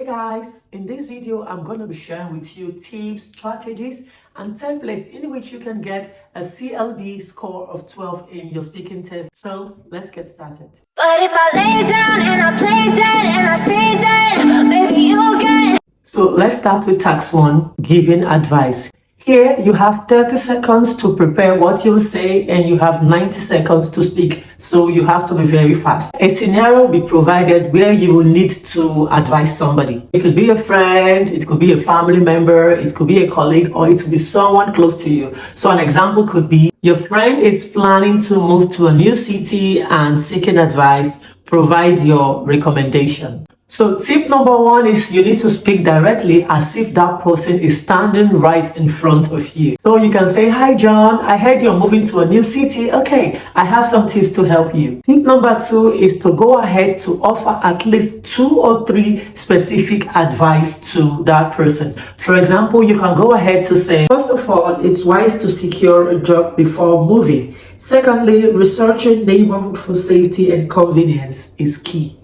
Guys, in this video I'm going to be sharing with you tips, strategies and templates in which you can get a CLB score of 12 in your speaking test. So let's get started. But if I lay down and I play dead and I stay dead, maybe you'll get. So let's start with task 1, giving advice. Here you have 30 seconds to prepare what you'll say and you have 90 seconds to speak, so you have to be very fast. A scenario will be provided where you will need to advise somebody. It could be a friend, it could be a family member, it could be a colleague, or it could be someone close to you. So an example could be your friend is planning to move to a new city and seeking advice. Provide your recommendation. So tip number 1 is you need to speak directly as if that person is standing right in front of you. So you can say, "Hi John, I heard you're moving to a new city. Okay, I have some tips to help you." Tip number 2 is to go ahead to offer at least 2 or 3 specific advice to that person. For example, you can go ahead to say, "First of all, it's wise to secure a job before moving. Secondly, researching neighborhood for safety and convenience is key."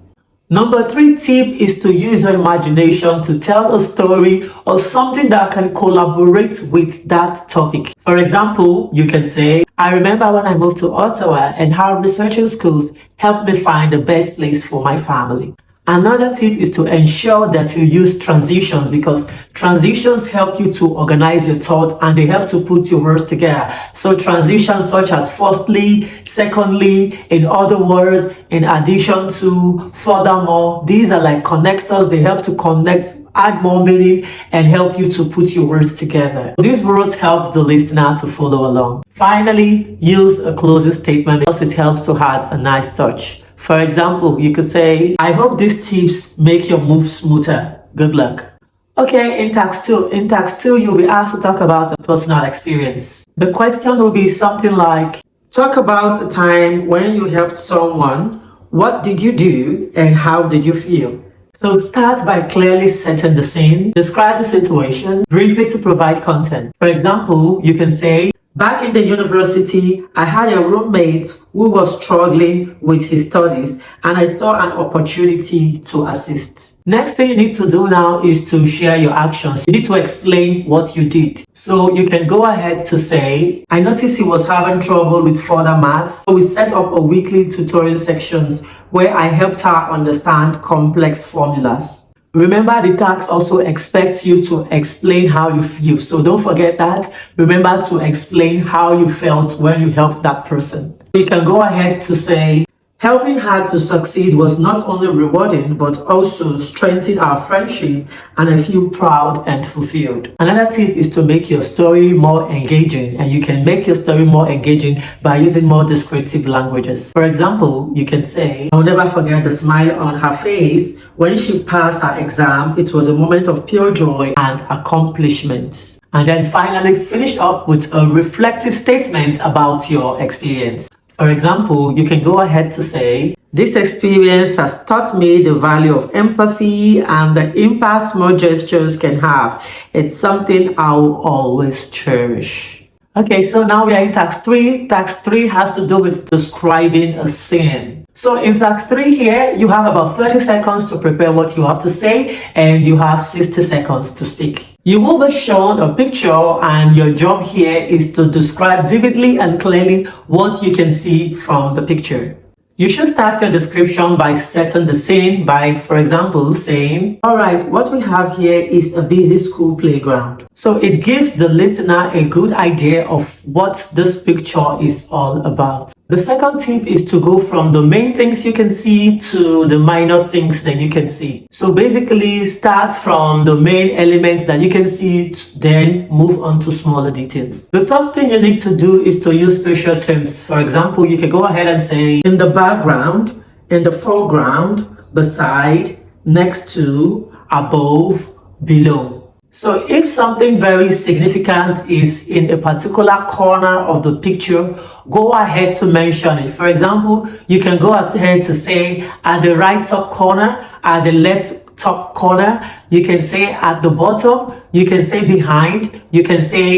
Number 3 tip is to use your imagination to tell a story or something that can collaborate with that topic. For example, you can say, "I remember when I moved to Ottawa and how researching schools helped me find the best place for my family." Another tip is to ensure that you use transitions, because transitions help you to organize your thoughts and they help to put your words together. So transitions such as firstly, secondly, in other words, in addition to, furthermore, these are like connectors. They help to connect, add more meaning, and help you to put your words together. These words help the listener to follow along. Finally, use a closing statement because it helps to add a nice touch. For example, you could say, "I hope these tips make your move smoother. Good luck." Okay, in task 2, you'll be asked to talk about a personal experience. The question will be something like, "Talk about a time when you helped someone. What did you do and how did you feel?" So start by clearly setting the scene, describe the situation briefly to provide content. For example, you can say, "Back in the university, I had a roommate who was struggling with his studies and I saw an opportunity to assist." Next thing you need to do now is to share your actions. You need to explain what you did. So you can go ahead to say, "I noticed he was having trouble with further maths, so we set up a weekly tutorial sections where I helped her understand complex formulas." Remember, the task also expects you to explain how you feel. So don't forget that. Remember to explain how you felt when you helped that person. You can go ahead to say, "Helping her to succeed was not only rewarding, but also strengthened our friendship and I feel proud and fulfilled." Another tip is to make your story more engaging, and you can make your story more engaging by using more descriptive languages. For example, you can say, "I'll never forget the smile on her face when she passed her exam. It was a moment of pure joy and accomplishment." And then finally finish up with a reflective statement about your experience. For example, you can go ahead to say, "This experience has taught me the value of empathy and the impact small gestures can have. It's something I will always cherish." Okay, so now we are in task 3. Task 3 has to do with describing a scene. So in task 3 here, you have about 30 seconds to prepare what you have to say and you have 60 seconds to speak. You will be shown a picture and your job here is to describe vividly and clearly what you can see from the picture. You should start your description by setting the scene by, for example, saying, "All right, what we have here is a busy school playground." So it gives the listener a good idea of what this picture is all about. The second tip is to go from the main things you can see to the minor things that you can see. So basically start from the main elements that you can see, then move on to smaller details. The third thing you need to do is to use special terms. For example, you can go ahead and say, "In the background, in the foreground, beside, next to, above, below." So if something very significant is in a particular corner of the picture, go ahead to mention it. For example, you can go ahead to say at the right top corner, at the left top corner, you can say at the bottom, you can say behind, you can say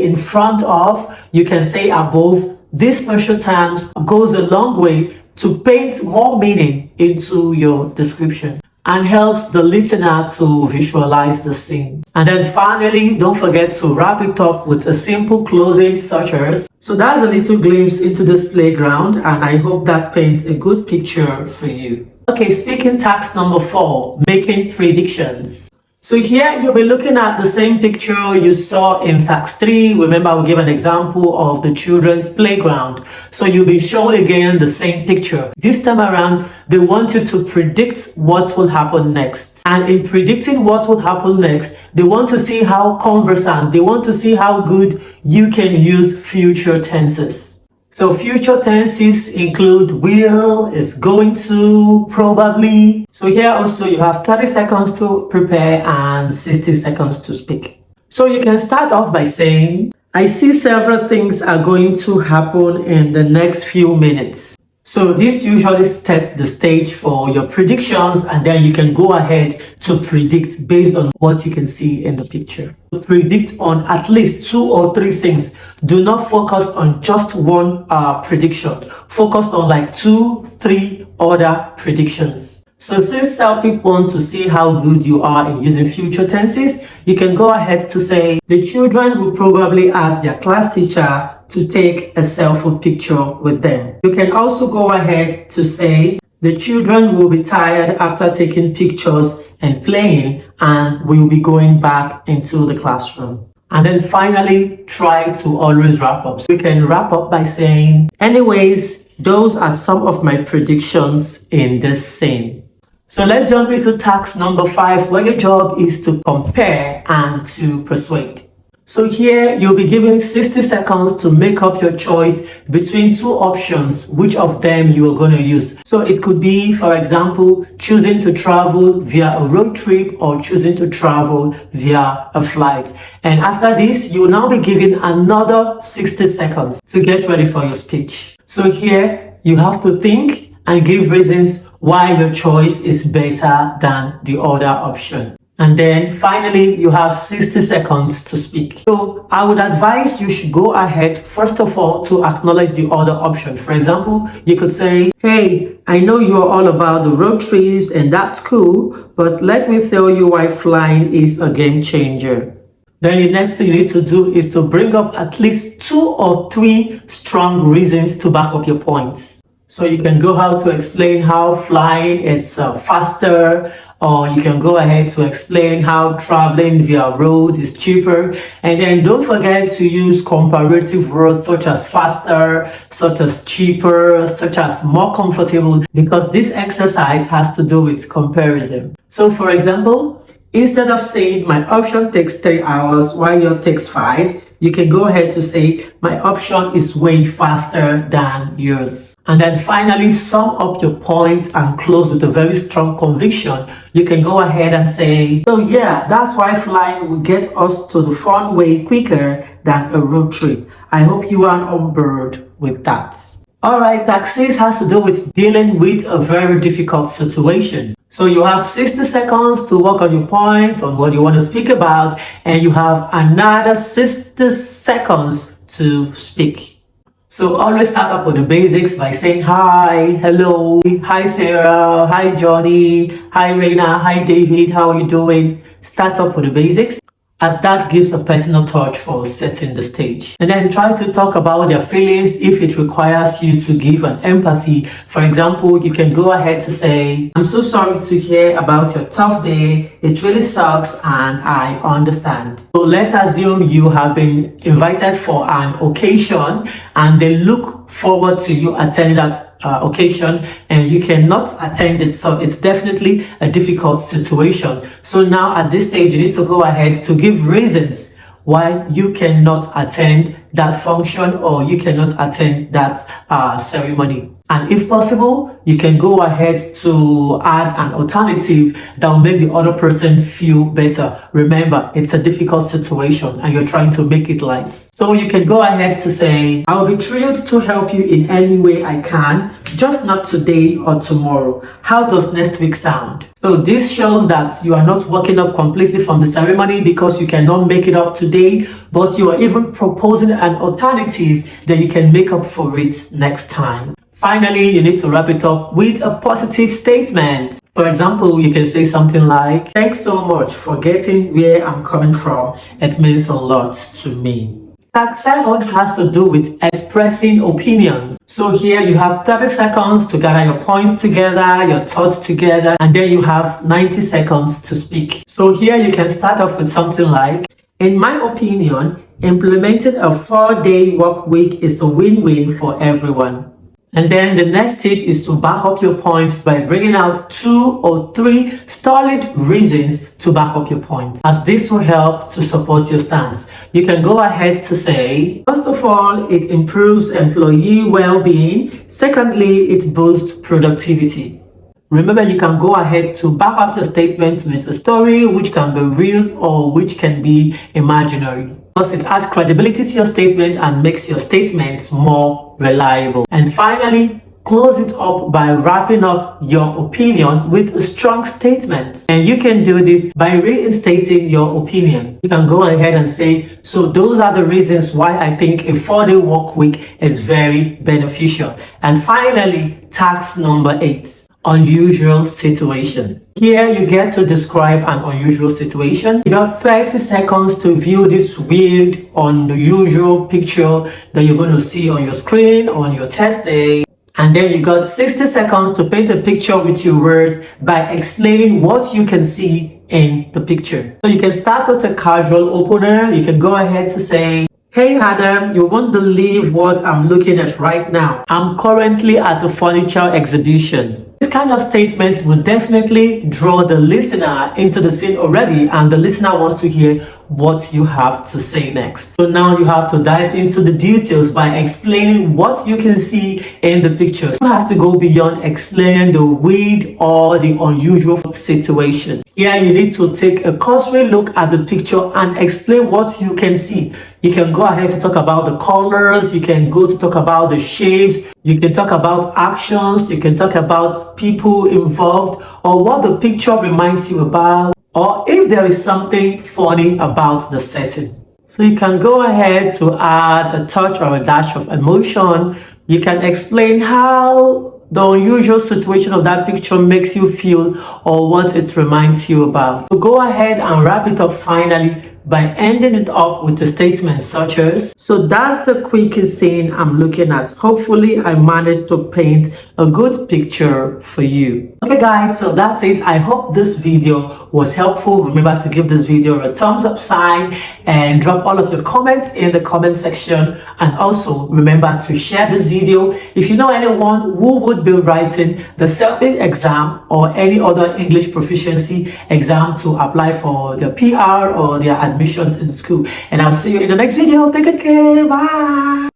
in front of, you can say above. These special terms goes a long way to paint more meaning into your description. and helps the listener to visualize the scene. And then finally, don't forget to wrap it up with a simple closing such as, so that's a little glimpse into this playground, and I hope that paints a good picture for you. Okay, speaking task number 4, making predictions. So here you'll be looking at the same picture you saw in task 3. Remember, we gave an example of the children's playground. So you'll be shown again the same picture. This time around, they want you to predict what will happen next. And in predicting what will happen next, they want to see how conversant, they want to see how good you can use future tenses. So future tenses include will, is going to, probably. So here also you have 30 seconds to prepare and 60 seconds to speak. So you can start off by saying, I see several things are going to happen in the next few minutes. So this usually sets the stage for your predictions, and then you can go ahead to predict based on what you can see in the picture. Predict on at least 2 or 3 things. Do not focus on just one prediction. Focus on like 2, 3 other predictions. So since some people want to see how good you are in using future tenses, you can go ahead to say, the children will probably ask their class teacher to take a selfie picture with them. You can also go ahead to say, the children will be tired after taking pictures and playing, and will be going back into the classroom. And then finally, try to always wrap up. So we can wrap up by saying, anyways, those are some of my predictions in this scene. So let's jump into task number 5, where your job is to compare and to persuade. So here you'll be given 60 seconds to make up your choice between 2 options, which of them you are going to use. So it could be, for example, choosing to travel via a road trip or choosing to travel via a flight. And after this, you will now be given another 60 seconds to get ready for your speech. So here you have to think and give reasons why your choice is better than the other option. And then finally, you have 60 seconds to speak. So I would advise you should go ahead, first of all, to acknowledge the other option. For example, you could say, hey, I know you're all about the road trips and that's cool, but let me tell you why flying is a game changer. Then the next thing you need to do is to bring up at least 2 or 3 strong reasons to back up your points. So you can go out to explain how flying it's faster, or you can go ahead to explain how traveling via road is cheaper. And then don't forget to use comparative words such as faster, such as cheaper, such as more comfortable, because this exercise has to do with comparison. So for example, instead of saying my option takes 3 hours while yours takes 5, you can go ahead to say, my option is way faster than yours. And then finally, sum up your points and close with a very strong conviction. You can go ahead and say, so yeah, that's why flying will get us to the fun way quicker than a road trip. I hope you are on board with that. Alright, task 6 has to do with dealing with a very difficult situation. So you have 60 seconds to work on your points, on what you want to speak about, and you have another 60 seconds to speak. So always start up with the basics by saying hi, hello, hi Sarah, hi Johnny, hi Reina, hi David, how are you doing? Start up with the basics, as that gives a personal touch for setting the stage. And then try to talk about their feelings if it requires you to give an empathy. For example, you can go ahead to say, I'm so sorry to hear about your tough day. It really sucks and I understand. So let's assume you have been invited for an occasion and they look forward to you attending that occasion and you cannot attend it, so it's definitely a difficult situation. So now at this stage you need to go ahead to give reasons why you cannot attend that function or you cannot attend that ceremony. And if possible, you can go ahead to add an alternative that will make the other person feel better. Remember, it's a difficult situation and you're trying to make it light. So you can go ahead to say, I'll be thrilled to help you in any way I can, just not today or tomorrow. How does next week sound? So this shows that you are not working up completely from the ceremony because you cannot make it up today, but you are even proposing an alternative that you can make up for it next time. Finally, you need to wrap it up with a positive statement. For example, you can say something like, "Thanks so much for getting where I'm coming from. It means a lot to me." Task 7 has to do with expressing opinions. So here you have 30 seconds to gather your points together, your thoughts together, and then you have 90 seconds to speak. So here you can start off with something like, "In my opinion, implementing a 4-day work week is a win-win for everyone." And then the next tip is to back up your points by bringing out 2 or 3 solid reasons to back up your points, as this will help to support your stance. You can go ahead to say, first of all, it improves employee well-being. Secondly, it boosts productivity. Remember, you can go ahead to back up your statement with a story which can be real or which can be imaginary. Plus, it adds credibility to your statement and makes your statement more reliable. And finally, close it up by wrapping up your opinion with a strong statement. And you can do this by reinstating your opinion. You can go ahead and say, "So those are the reasons why I think a 4-day work week is very beneficial." And finally, task number 8. Unusual situation. Here you get to describe an unusual situation. You have 30 seconds to view this weird, unusual picture that you're going to see on your screen on your test day. And then you got 60 seconds to paint a picture with your words by explaining what you can see in the picture. So you can start with a casual opener. You can go ahead to say, "Hey Adam, you won't believe what I'm looking at right now. I'm currently at a furniture exhibition." This kind of statement will definitely draw the listener into the scene already, and the listener wants to hear what you have to say next. So now you have to dive into the details by explaining what you can see in the pictures. You have to go beyond explaining the weird or the unusual situation. Here you need to take a cursory look at the picture and explain what you can see. You can go ahead to talk about the colors, you can go to talk about the shapes, you can talk about actions, you can talk about people involved, or what the picture reminds you about, or if there is something funny about the setting. So you can go ahead to add a touch or a dash of emotion. You can explain how the unusual situation of that picture makes you feel or what it reminds you about. So go ahead and wrap it up finally by ending it up with a statement such as, "So that's the quickest scene I'm looking at. Hopefully I managed to paint a good picture for you." Okay guys, so that's it. I hope this video was helpful. Remember to give this video a thumbs up sign and drop all of your comments in the comment section. And also remember to share this video if you know anyone who would be writing the CELPIP exam or any other English proficiency exam to apply for their PR or their admissions in school. And I'll see you in the next video. Take good care. Bye.